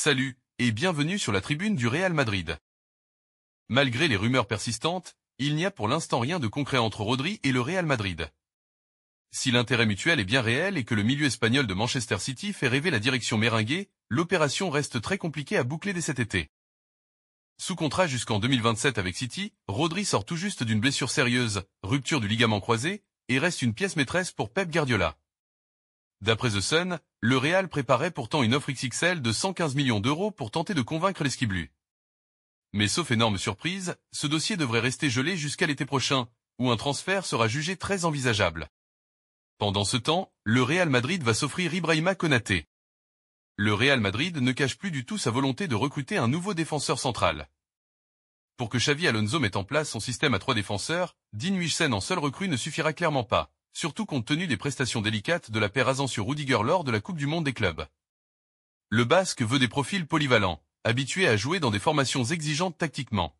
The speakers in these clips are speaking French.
Salut, et bienvenue sur la tribune du Real Madrid. Malgré les rumeurs persistantes, il n'y a pour l'instant rien de concret entre Rodri et le Real Madrid. Si l'intérêt mutuel est bien réel et que le milieu espagnol de Manchester City fait rêver la direction merengue, l'opération reste très compliquée à boucler dès cet été. Sous contrat jusqu'en 2027 avec City, Rodri sort tout juste d'une blessure sérieuse, rupture du ligament croisé, et reste une pièce maîtresse pour Pep Guardiola. D'après The Sun, le Real préparait pourtant une offre XXL de 115 millions d'euros pour tenter de convaincre les Skiblus. Mais sauf énorme surprise, ce dossier devrait rester gelé jusqu'à l'été prochain, où un transfert sera jugé très envisageable. Pendant ce temps, le Real Madrid va s'offrir Ibrahima Konaté. Le Real Madrid ne cache plus du tout sa volonté de recruter un nouveau défenseur central. Pour que Xavi Alonso mette en place son système à 3 défenseurs, Dean Huijsen en seule recrue ne suffira clairement pas, surtout compte tenu des prestations délicates de la paire Asensio-Rudiger lors de la Coupe du Monde des clubs. Le Basque veut des profils polyvalents, habitués à jouer dans des formations exigeantes tactiquement.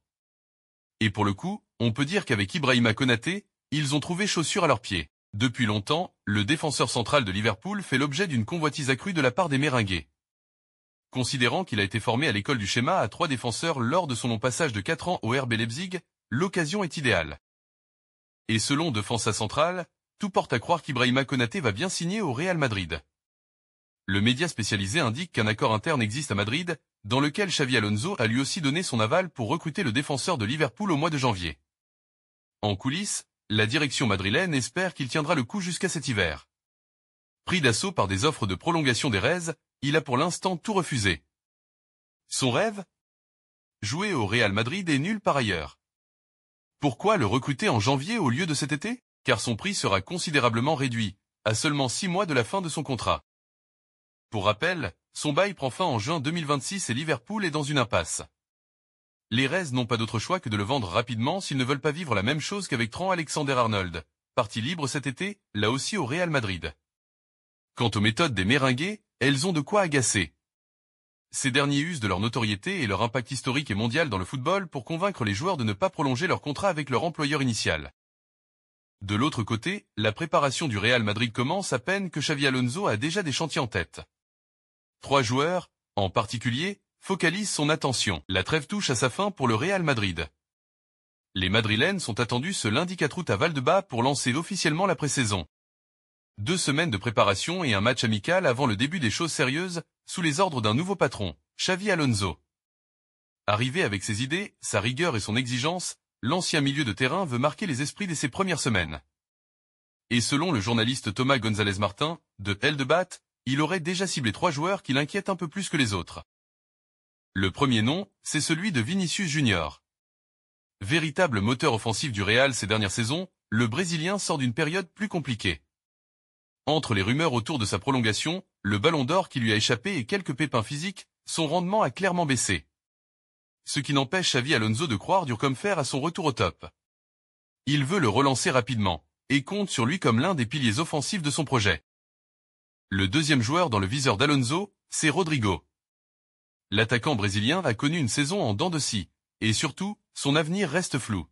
Et pour le coup, on peut dire qu'avec Ibrahima Konaté, ils ont trouvé chaussure à leurs pieds. Depuis longtemps, le défenseur central de Liverpool fait l'objet d'une convoitise accrue de la part des merengues. Considérant qu'il a été formé à l'école du schéma à 3 défenseurs lors de son long passage de 4 ans au RB Leipzig, l'occasion est idéale. Et selon Defensa Central, tout porte à croire qu'Ibrahima Konaté va bien signer au Real Madrid. Le média spécialisé indique qu'un accord interne existe à Madrid, dans lequel Xavi Alonso a lui aussi donné son aval pour recruter le défenseur de Liverpool au mois de janvier. En coulisses, la direction madrilène espère qu'il tiendra le coup jusqu'à cet hiver. Pris d'assaut par des offres de prolongation des Reds, il a pour l'instant tout refusé. Son rêve ? Jouer au Real Madrid est nul par ailleurs. Pourquoi le recruter en janvier au lieu de cet été ? Car son prix sera considérablement réduit, à seulement 6 mois de la fin de son contrat. Pour rappel, son bail prend fin en juin 2026 et Liverpool est dans une impasse. Les Reds n'ont pas d'autre choix que de le vendre rapidement s'ils ne veulent pas vivre la même chose qu'avec Trent Alexander-Arnold, parti libre cet été, là aussi au Real Madrid. Quant aux méthodes des merengues, elles ont de quoi agacer. Ces derniers usent de leur notoriété et leur impact historique et mondial dans le football pour convaincre les joueurs de ne pas prolonger leur contrat avec leur employeur initial. De l'autre côté, la préparation du Real Madrid commence à peine que Xavi Alonso a déjà des chantiers en tête. 3 joueurs, en particulier, focalisent son attention. La trêve touche à sa fin pour le Real Madrid. Les Madrilènes sont attendus ce lundi 4 août à Valdebebas pour lancer officiellement la pré-saison. 2 semaines de préparation et un match amical avant le début des choses sérieuses, sous les ordres d'un nouveau patron, Xavi Alonso. Arrivé avec ses idées, sa rigueur et son exigence, l'ancien milieu de terrain veut marquer les esprits dès ses premières semaines. Et selon le journaliste Thomas González-Martín, de El Debate, il aurait déjà ciblé 3 joueurs qui l'inquiètent un peu plus que les autres. Le premier nom, c'est celui de Vinicius Junior. Véritable moteur offensif du Real ces dernières saisons, le Brésilien sort d'une période plus compliquée. Entre les rumeurs autour de sa prolongation, le ballon d'or qui lui a échappé et quelques pépins physiques, son rendement a clairement baissé. Ce qui n'empêche Xavi Alonso de croire dur comme fer à son retour au top. Il veut le relancer rapidement, et compte sur lui comme l'un des piliers offensifs de son projet. Le deuxième joueur dans le viseur d'Alonso, c'est Rodrigo. L'attaquant brésilien a connu une saison en dents de scie, et surtout, son avenir reste flou.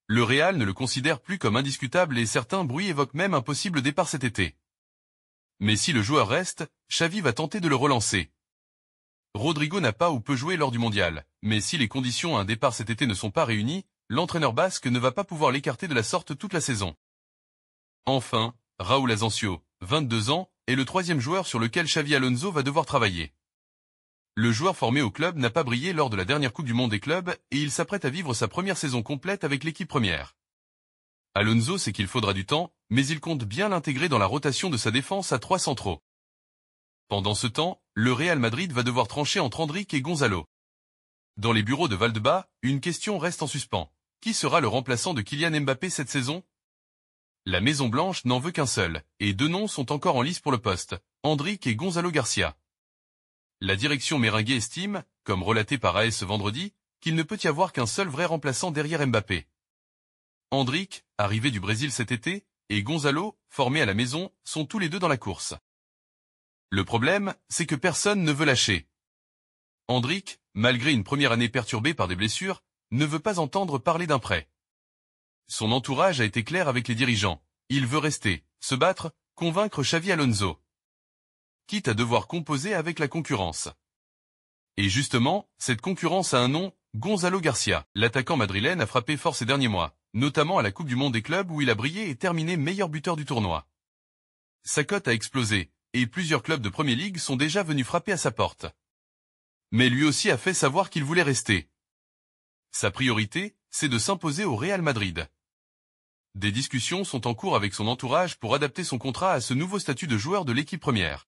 Le Real ne le considère plus comme indiscutable et certains bruits évoquent même un possible départ cet été. Mais si le joueur reste, Xavi va tenter de le relancer. Rodrigo n'a pas ou peu joué lors du mondial, mais si les conditions à un départ cet été ne sont pas réunies, l'entraîneur basque ne va pas pouvoir l'écarter de la sorte toute la saison. Enfin, Raúl Asensio, 22 ans, est le 3e joueur sur lequel Xavi Alonso va devoir travailler. Le joueur formé au club n'a pas brillé lors de la dernière Coupe du Monde des clubs et il s'apprête à vivre sa première saison complète avec l'équipe première. Alonso sait qu'il faudra du temps, mais il compte bien l'intégrer dans la rotation de sa défense à 3 centraux. Pendant ce temps, le Real Madrid va devoir trancher entre Endrick et Gonzalo. Dans les bureaux de Valdebebas, une question reste en suspens. Qui sera le remplaçant de Kylian Mbappé cette saison ? La Maison Blanche n'en veut qu'un seul, et 2 noms sont encore en lice pour le poste, Endrick et Gonzalo Garcia. La direction merengue estime, comme relaté par AS ce vendredi, qu'il ne peut y avoir qu'un seul vrai remplaçant derrière Mbappé. Endrick, arrivé du Brésil cet été, et Gonzalo, formé à la maison, sont tous les 2 dans la course. Le problème, c'est que personne ne veut lâcher. Endrick, malgré une première année perturbée par des blessures, ne veut pas entendre parler d'un prêt. Son entourage a été clair avec les dirigeants. Il veut rester, se battre, convaincre Xavi Alonso. Quitte à devoir composer avec la concurrence. Et justement, cette concurrence a un nom, Gonzalo Garcia. L'attaquant madrilène a frappé fort ces derniers mois, notamment à la Coupe du Monde des clubs où il a brillé et terminé meilleur buteur du tournoi. Sa cote a explosé, et plusieurs clubs de Premier League sont déjà venus frapper à sa porte. Mais lui aussi a fait savoir qu'il voulait rester. Sa priorité, c'est de s'imposer au Real Madrid. Des discussions sont en cours avec son entourage pour adapter son contrat à ce nouveau statut de joueur de l'équipe première.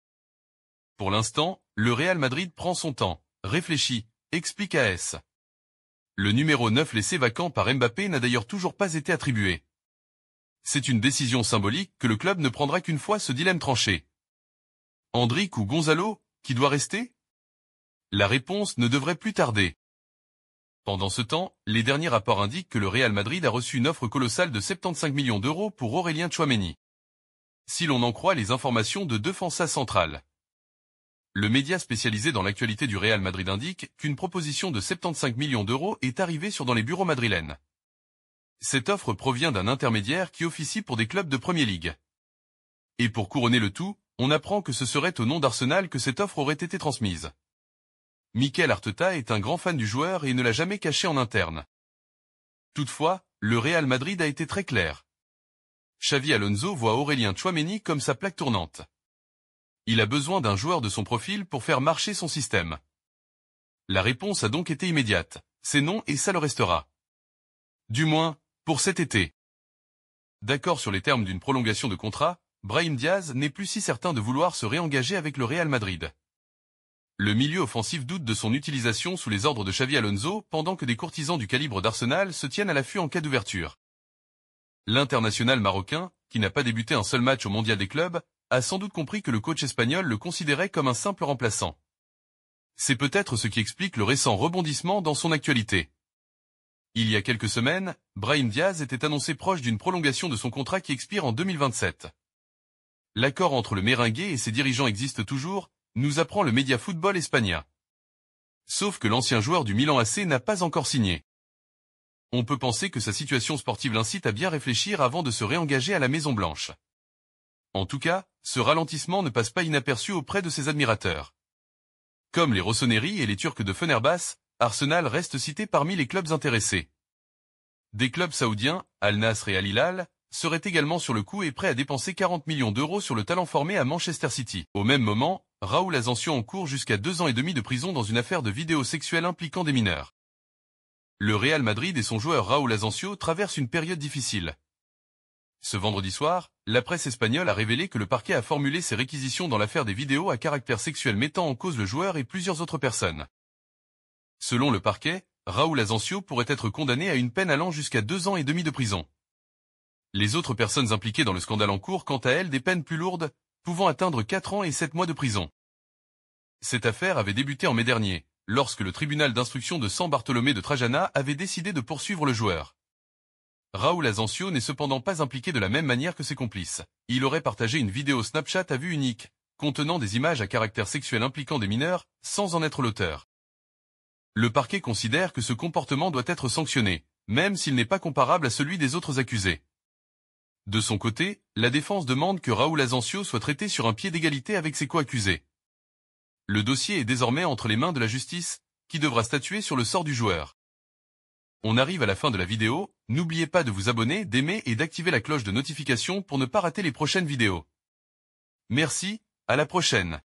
Pour l'instant, le Real Madrid prend son temps, réfléchit, explique AS. Le numéro 9 laissé vacant par Mbappé n'a d'ailleurs toujours pas été attribué. C'est une décision symbolique que le club ne prendra qu'une fois ce dilemme tranché. Endrick ou Gonzalo, qui doit rester? La réponse ne devrait plus tarder. Pendant ce temps, les derniers rapports indiquent que le Real Madrid a reçu une offre colossale de 75 millions d'euros pour Aurélien Tchouaméni. Si l'on en croit les informations de Defensa Central. Le média spécialisé dans l'actualité du Real Madrid indique qu'une proposition de 75 millions d'euros est arrivée dans les bureaux madrilènes. Cette offre provient d'un intermédiaire qui officie pour des clubs de Premier League. Et pour couronner le tout, on apprend que ce serait au nom d'Arsenal que cette offre aurait été transmise. Mikel Arteta est un grand fan du joueur et ne l'a jamais caché en interne. Toutefois, le Real Madrid a été très clair. Xavi Alonso voit Aurélien Tchouaméni comme sa plaque tournante. Il a besoin d'un joueur de son profil pour faire marcher son système. La réponse a donc été immédiate. C'est non et ça le restera. Du moins, pour cet été. D'accord sur les termes d'une prolongation de contrat, Brahim Diaz n'est plus si certain de vouloir se réengager avec le Real Madrid. Le milieu offensif doute de son utilisation sous les ordres de Xavi Alonso pendant que des courtisans du calibre d'Arsenal se tiennent à l'affût en cas d'ouverture. L'international marocain, qui n'a pas débuté un seul match au Mondial des clubs, a sans doute compris que le coach espagnol le considérait comme un simple remplaçant. C'est peut-être ce qui explique le récent rebondissement dans son actualité. Il y a quelques semaines, Brahim Diaz était annoncé proche d'une prolongation de son contrat qui expire en 2027. L'accord entre le Merengue et ses dirigeants existe toujours, nous apprend le média Football España. Sauf que l'ancien joueur du Milan AC n'a pas encore signé. On peut penser que sa situation sportive l'incite à bien réfléchir avant de se réengager à la Maison-Blanche. En tout cas, ce ralentissement ne passe pas inaperçu auprès de ses admirateurs. Comme les Rossoneri et les Turcs de Fenerbahçe, Arsenal reste cité parmi les clubs intéressés. Des clubs saoudiens, Al Nasr et Al Hilal, seraient également sur le coup et prêts à dépenser 40 millions d'euros sur le talent formé à Manchester City. Au même moment, Raúl Asensio encourt jusqu'à 2 ans et demi de prison dans une affaire de vidéos sexuelles impliquant des mineurs. Le Real Madrid et son joueur Raúl Asensio traversent une période difficile. Ce vendredi soir, la presse espagnole a révélé que le parquet a formulé ses réquisitions dans l'affaire des vidéos à caractère sexuel mettant en cause le joueur et plusieurs autres personnes. Selon le parquet, Raúl Asensio pourrait être condamné à une peine allant jusqu'à 2 ans et demi de prison. Les autres personnes impliquées dans le scandale encourent quant à elles des peines plus lourdes, pouvant atteindre 4 ans et 7 mois de prison. Cette affaire avait débuté en mai dernier, lorsque le tribunal d'instruction de San Bartolomé de Trajana avait décidé de poursuivre le joueur. Raúl Asensio n'est cependant pas impliqué de la même manière que ses complices. Il aurait partagé une vidéo Snapchat à vue unique, contenant des images à caractère sexuel impliquant des mineurs, sans en être l'auteur. Le parquet considère que ce comportement doit être sanctionné, même s'il n'est pas comparable à celui des autres accusés. De son côté, la défense demande que Raúl Asensio soit traité sur un pied d'égalité avec ses coaccusés. Le dossier est désormais entre les mains de la justice, qui devra statuer sur le sort du joueur. On arrive à la fin de la vidéo, n'oubliez pas de vous abonner, d'aimer et d'activer la cloche de notification pour ne pas rater les prochaines vidéos. Merci, à la prochaine.